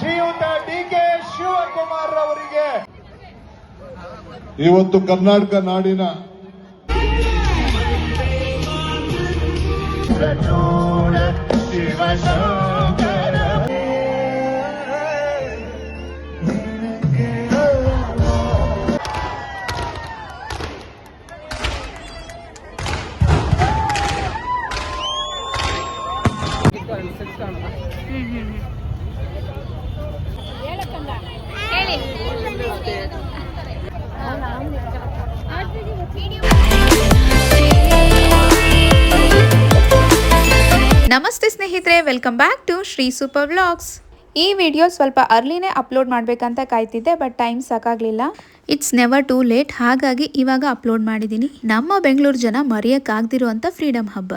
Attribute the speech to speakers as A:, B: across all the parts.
A: ಶ್ರೀಯುತ ಡಿ.ಕೆ. ಶಿವಕುಮಾರ್ ಅವರಿಗೆ ಇವತ್ತು ಕರ್ನಾಟಕ ನಾಡಿನ
B: ನಮಸ್ತೆ ಸ್ನೇಹಿತರೆ, welcome back to Shri super vlogs. ಈ ವಿಡಿಯೋ ಸ್ವಲ್ಪ ಅರ್ಲಿನೇ ಅಪ್ಲೋಡ್ ಮಾಡಬೇಕಂತ ಕಾಯ್ತಿದ್ದೆ, ಬಟ್ ಟೈಮ್ ಸಾಕಾಗಲಿಲ್ಲ. ಇಟ್ಸ್ ನೆವರ್ ಟೂ ಲೇಟ್, ಹಾಗಾಗಿ ಇವಾಗ ಅಪ್ಲೋಡ್ ಮಾಡಿದ್ದೀನಿ. ನಮ್ಮ ಬೆಂಗಳೂರು ಜನ ಮರೆಯೋಕ್ಕಾಗದಿರುವಂಥ ಫ್ರೀಡಮ್ ಹಬ್ಬ.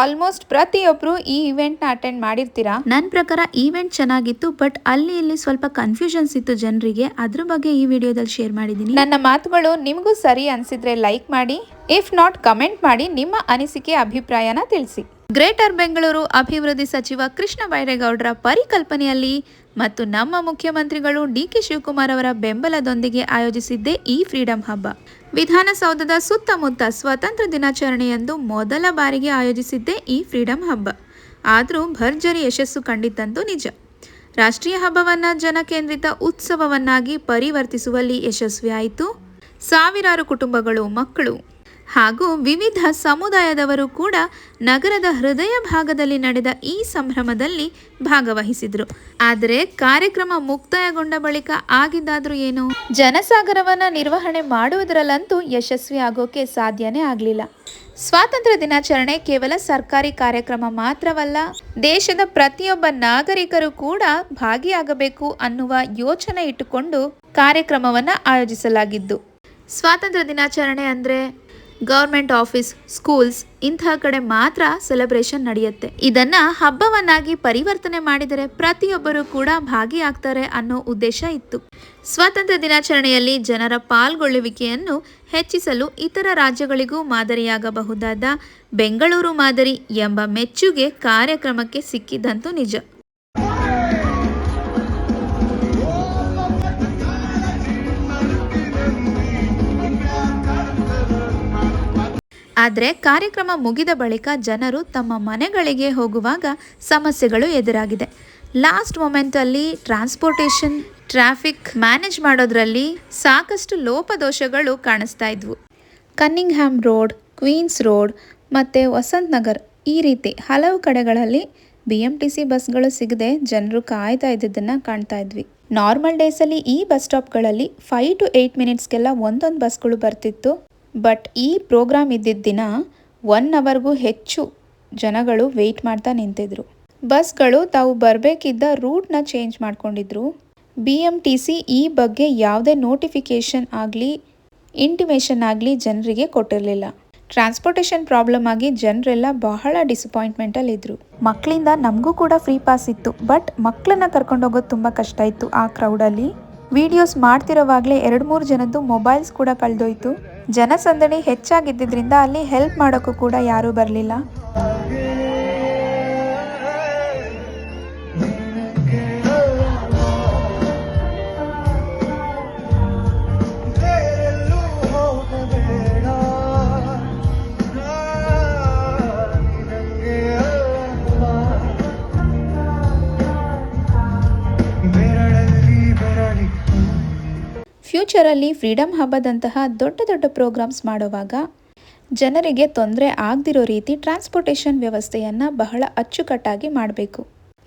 B: ಆಲ್ಮೋಸ್ಟ್ ಪ್ರತಿಯೊಬ್ಬರು ಈ ಇವೆಂಟ್ನ ಅಟೆಂಡ್ ಮಾಡಿರ್ತೀರಾ. ನನ್ನ ಪ್ರಕಾರ ಈವೆಂಟ್ ಚೆನ್ನಾಗಿತ್ತು, ಬಟ್ ಅಲ್ಲಿ ಇಲ್ಲಿ ಸ್ವಲ್ಪ ಕನ್ಫ್ಯೂಷನ್ಸ್ ಇತ್ತು ಜನರಿಗೆ. ಅದ್ರ ಬಗ್ಗೆ ಈ ವಿಡಿಯೋದಲ್ಲಿ ಶೇರ್ ಮಾಡಿದ್ದೀನಿ. ನನ್ನ ಮಾತುಗಳು ನಿಮಗೂ ಸರಿ ಅನಿಸಿದ್ರೆ ಲೈಕ್ ಮಾಡಿ, ಇಫ್ ನಾಟ್ ಕಮೆಂಟ್ ಮಾಡಿ ನಿಮ್ಮ ಅನಿಸಿಕೆ ಅಭಿಪ್ರಾಯನ ತಿಳಿಸಿ. ಗ್ರೇಟರ್ ಬೆಂಗಳೂರು ಅಭಿವೃದ್ಧಿ ಸಚಿವ ಕೃಷ್ಣ ಬೈರೇಗೌಡರ ಪರಿಕಲ್ಪನೆಯಲ್ಲಿ ಮತ್ತು ನಮ್ಮ ಮುಖ್ಯಮಂತ್ರಿಗಳು ಡಿ.ಕೆ. ಶಿವಕುಮಾರ್ ಅವರ ಬೆಂಬಲದೊಂದಿಗೆ ಆಯೋಜಿಸಿದ್ದೇ ಈ ಫ್ರೀಡಮ್ ಹಬ್ಬ. ವಿಧಾನಸೌಧದ ಸುತ್ತಮುತ್ತ ಸ್ವಾತಂತ್ರ್ಯ ದಿನಾಚರಣೆಯಂದು ಮೊದಲ ಬಾರಿಗೆ ಆಯೋಜಿಸಿದ್ದೇ ಈ ಫ್ರೀಡಮ್ ಹಬ್ಬ. ಆದರೂ ಭರ್ಜರಿ ಯಶಸ್ಸು ಕಂಡಿದ್ದಂತೂ ನಿಜ. ರಾಷ್ಟ್ರೀಯ ಹಬ್ಬವನ್ನು ಜನಕೇಂದ್ರಿತ ಉತ್ಸವವನ್ನಾಗಿ ಪರಿವರ್ತಿಸುವಲ್ಲಿ ಯಶಸ್ವಿಯಾಯಿತು. ಸಾವಿರಾರು ಕುಟುಂಬಗಳು, ಮಕ್ಕಳು ಹಾಗೂ ವಿವಿಧ ಸಮುದಾಯದವರು ಕೂಡ ನಗರದ ಹೃದಯ ಭಾಗದಲ್ಲಿ ನಡೆದ ಈ ಸಂಭ್ರಮದಲ್ಲಿ ಭಾಗವಹಿಸಿದ್ರು. ಆದರೆ ಕಾರ್ಯಕ್ರಮ ಮುಕ್ತಾಯಗೊಂಡ ಬಳಿಕ ಆಗಿದ್ದಾದ್ರೂ ಏನು? ಜನಸಾಗರವನ್ನ ನಿರ್ವಹಣೆ ಮಾಡುವುದರಲ್ಲಂತೂ ಯಶಸ್ವಿ ಆಗೋಕೆ ಸಾಧ್ಯನೇ ಆಗಲಿಲ್ಲ. ಸ್ವಾತಂತ್ರ್ಯ ದಿನಾಚರಣೆ ಕೇವಲ ಸರ್ಕಾರಿ ಕಾರ್ಯಕ್ರಮ ಮಾತ್ರವಲ್ಲ, ದೇಶದ ಪ್ರತಿಯೊಬ್ಬ ನಾಗರಿಕರು ಕೂಡ ಭಾಗಿಯಾಗಬೇಕು ಅನ್ನುವ ಯೋಚನೆ ಇಟ್ಟುಕೊಂಡು ಕಾರ್ಯಕ್ರಮವನ್ನು ಆಯೋಜಿಸಲಾಗಿದ್ದು. ಸ್ವಾತಂತ್ರ್ಯ ದಿನಾಚರಣೆ ಅಂದರೆ ಗೌರ್ಮೆಂಟ್ ಆಫೀಸ್, ಸ್ಕೂಲ್ಸ್ ಇಂತಹ ಕಡೆ ಮಾತ್ರ ಸೆಲೆಬ್ರೇಷನ್ ನಡೆಯುತ್ತೆ. ಇದನ್ನ ಹಬ್ಬವನ್ನಾಗಿ ಪರಿವರ್ತನೆ ಮಾಡಿದರೆ ಪ್ರತಿಯೊಬ್ಬರು ಕೂಡ ಭಾಗಿಯಾಗ್ತಾರೆ ಅನ್ನೋ ಉದ್ದೇಶ ಇತ್ತು. ಸ್ವಾತಂತ್ರ್ಯ ದಿನಾಚರಣೆಯಲ್ಲಿ ಜನರ ಪಾಲ್ಗೊಳ್ಳುವಿಕೆಯನ್ನು ಹೆಚ್ಚಿಸಲು ಇತರ ರಾಜ್ಯಗಳಿಗೂ ಮಾದರಿಯಾಗಬಹುದಾದ ಬೆಂಗಳೂರು ಮಾದರಿ ಎಂಬ ಮೆಚ್ಚುಗೆ ಕಾರ್ಯಕ್ರಮಕ್ಕೆ ಸಿಕ್ಕಿದ್ದಂತೂ ನಿಜ. ಆದರೆ ಕಾರ್ಯಕ್ರಮ ಮುಗಿದ ಬಳಿಕ ಜನರು ತಮ್ಮ ಮನೆಗಳಿಗೆ ಹೋಗುವಾಗ ಸಮಸ್ಯೆಗಳು ಎದುರಾಗಿದೆ. ಲಾಸ್ಟ್ ಮೊಮೆಂಟಲ್ಲಿ ಟ್ರಾನ್ಸ್ಪೋರ್ಟೇಷನ್, ಟ್ರಾಫಿಕ್ ಮ್ಯಾನೇಜ್ ಮಾಡೋದ್ರಲ್ಲಿ ಸಾಕಷ್ಟು ಲೋಪದೋಷಗಳು ಕಾಣಿಸ್ತಾ ಇದ್ವು. ಕನ್ನಿಂಗ್ಹ್ಯಾಮ್ ರೋಡ್, ಕ್ವೀನ್ಸ್ ರೋಡ್ ಮತ್ತು ವಸಂತ್ ನಗರ್ ಈ ರೀತಿ ಹಲವು ಕಡೆಗಳಲ್ಲಿ BMTC ಬಸ್ಗಳು ಸಿಗದೆ ಜನರು ಕಾಯ್ತಾ ಇದ್ದಿದ್ದನ್ನು ಕಾಣ್ತಾ ಇದ್ವಿ. ನಾರ್ಮಲ್ ಡೇಸಲ್ಲಿ ಈ ಬಸ್ ಸ್ಟಾಪ್ಗಳಲ್ಲಿ 5 to 8 ಮಿನಿಟ್ಸ್ಗೆಲ್ಲ ಒಂದೊಂದು ಬಸ್ಗಳು ಬರ್ತಿತ್ತು. ಬಟ್ ಈ ಪ್ರೋಗ್ರಾಮ್ ಇದ್ದಿದ್ದ ದಿನ 1 ಅವರ್ಗೂ ಹೆಚ್ಚು ಜನಗಳು ವೆಯ್ಟ್ ಮಾಡ್ತಾ ನಿಂತಿದ್ರು. ಬಸ್ಗಳು ತಾವು ಬರಬೇಕಿದ್ದ ರೂಟ್ನ ಚೇಂಜ್ ಮಾಡ್ಕೊಂಡಿದ್ರು. BMTC ಈ ಬಗ್ಗೆ ಯಾವುದೇ ನೋಟಿಫಿಕೇಷನ್ ಆಗಲಿ, ಇಂಟಿಮೇಷನ್ ಆಗಲಿ ಜನರಿಗೆ ಕೊಟ್ಟಿರಲಿಲ್ಲ. ಟ್ರಾನ್ಸ್ಪೋರ್ಟೇಷನ್ ಪ್ರಾಬ್ಲಮ್ ಆಗಿ ಜನರೆಲ್ಲ ಬಹಳ ಡಿಸಪಾಯಿಂಟ್ಮೆಂಟಲ್ಲಿದ್ದರು. ಮಕ್ಕಳಿಂದ ನಮಗೂ ಕೂಡ ಫ್ರೀ ಪಾಸ್ ಇತ್ತು, ಬಟ್ ಮಕ್ಕಳನ್ನ ಕರ್ಕೊಂಡೋಗೋದು ತುಂಬ ಕಷ್ಟ ಇತ್ತು. ಆ ಕ್ರೌಡಲ್ಲಿ ವಿಡಿಯೋಸ್ ಮಾಡ್ತಿರೋವಾಗಲೇ 2-3 ಜನದ್ದು ಮೊಬೈಲ್ಸ್ ಕೂಡ ಕಳೆದೋಯ್ತು. ಜನಸಂದಣಿ ಹೆಚ್ಚಾಗಿದ್ದರಿಂದ ಅಲ್ಲಿ ಹೆಲ್ಪ್ ಮಾಡೋಕ್ಕೂ ಕೂಡ ಯಾರೂ ಬರಲಿಲ್ಲ. ಫ್ಯೂಚರಲ್ಲಿ ಫ್ರೀಡಮ್ ಹಬ್ಬದಂತಹ ದೊಡ್ಡ ದೊಡ್ಡ ಪ್ರೋಗ್ರಾಮ್ಸ್ ಮಾಡುವಾಗ ಜನರಿಗೆ ತೊಂದರೆ ಆಗದಿರೋ ರೀತಿ ಟ್ರಾನ್ಸ್ಪೋರ್ಟೇಷನ್ ವ್ಯವಸ್ಥೆಯನ್ನು ಬಹಳ ಅಚ್ಚುಕಟ್ಟಾಗಿ ಮಾಡಬೇಕು.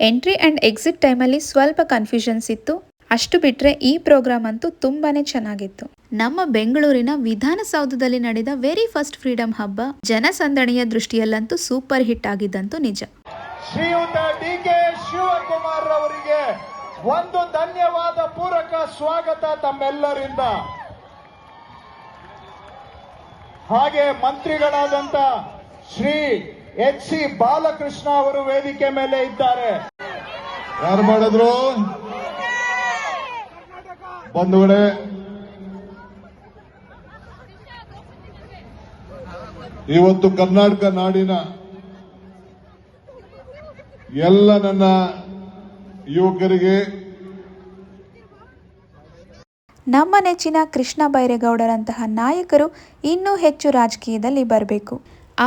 B: ಎಂಟ್ರಿ ಆ್ಯಂಡ್ ಎಕ್ಸಿಟ್ ಟೈಮಲ್ಲಿ ಸ್ವಲ್ಪ ಕನ್ಫ್ಯೂಷನ್ಸ್ ಇತ್ತು. ಅಷ್ಟು ಬಿಟ್ಟರೆ ಈ ಪ್ರೋಗ್ರಾಮ್ ಅಂತೂ ತುಂಬಾ ಚೆನ್ನಾಗಿತ್ತು. ನಮ್ಮ ಬೆಂಗಳೂರಿನ ವಿಧಾನಸೌಧದಲ್ಲಿ ನಡೆದ ವೆರಿ ಫಸ್ಟ್ ಫ್ರೀಡಮ್ ಹಬ್ಬ ಜನಸಂದಣಿಯ ದೃಷ್ಟಿಯಲ್ಲಂತೂ ಸೂಪರ್ ಹಿಟ್ ಆಗಿದ್ದಂತೂ ನಿಜ.
A: ಶ್ರೀಯುತ ಡಿ.ಕೆ. ಶಿವಕುಮಾರ್ ಅವರಿಗೆ ಒಂದು ಧನ್ಯವಾದ ಪೂರಕ ಸ್ವಾಗತ ತಮ್ಮೆಲ್ಲರಿಂದ. ಹಾಗೆ ಮಂತ್ರಿಗಳಾದಂತ ಶ್ರೀ H.C. ಬಾಲಕೃಷ್ಣ ಅವರು ವೇದಿಕೆ ಮೇಲೆ ಇದ್ದಾರೆ. ಯಾರು ಮಾಡಿದ್ರು ಬಂಧುಗಳೇ? ಇವತ್ತು ಕರ್ನಾಟಕ ನಾಡಿನ ಎಲ್ಲ ನನ್ನ ಯುವಕರಿಗೆ
B: ನಮ್ಮ ನೆಚ್ಚಿನ ಕೃಷ್ಣ ಬೈರೇಗೌಡರಂತಹ ನಾಯಕರು ಇನ್ನೂ ಹೆಚ್ಚು ರಾಜಕೀಯದಲ್ಲಿ ಬರಬೇಕು.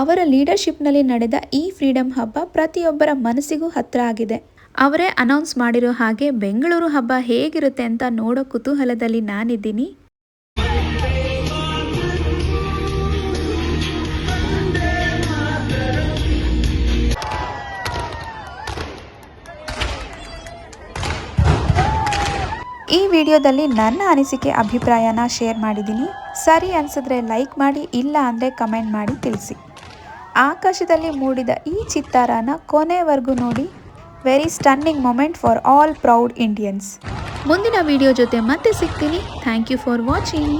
B: ಅವರ ಲೀಡರ್ಶಿಪ್ನಲ್ಲಿ ನಡೆದ ಈ ಫ್ರೀಡಂ ಹಬ್ಬ ಪ್ರತಿಯೊಬ್ಬರ ಮನಸ್ಸಿಗೂ ಹತ್ತಿರ ಆಗಿದೆ. ಅವರೇ ಅನೌನ್ಸ್ ಮಾಡಿರೋ ಹಾಗೆ ಬೆಂಗಳೂರು ಹಬ್ಬ ಹೇಗಿರುತ್ತೆ ಅಂತ ನೋಡೋ ಕುತೂಹಲದಲ್ಲಿ ನಾನಿದ್ದೀನಿ. ಈ ವಿಡಿಯೋದಲ್ಲಿ ನನ್ನ ಅನಿಸಿಕೆ ಅಭಿಪ್ರಾಯನ ಶೇರ್ ಮಾಡಿದ್ದೀನಿ. ಸರಿ ಅನಿಸಿದ್ರೆ ಲೈಕ್ ಮಾಡಿ, ಇಲ್ಲ ಅಂದರೆ ಕಮೆಂಟ್ ಮಾಡಿ ತಿಳಿಸಿ. ಆಕಾಶದಲ್ಲಿ ಮೂಡಿದ ಈ ಚಿತ್ತಾರನ ಕೊನೆವರೆಗೂ ನೋಡಿ. Very stunning moment for all proud Indians. ಮುಂದಿನ ವಿಡಿಯೋ ಜೊತೆ ಮತ್ತೆ ಸಿಗ್ತೀನಿ. Thank you for watching.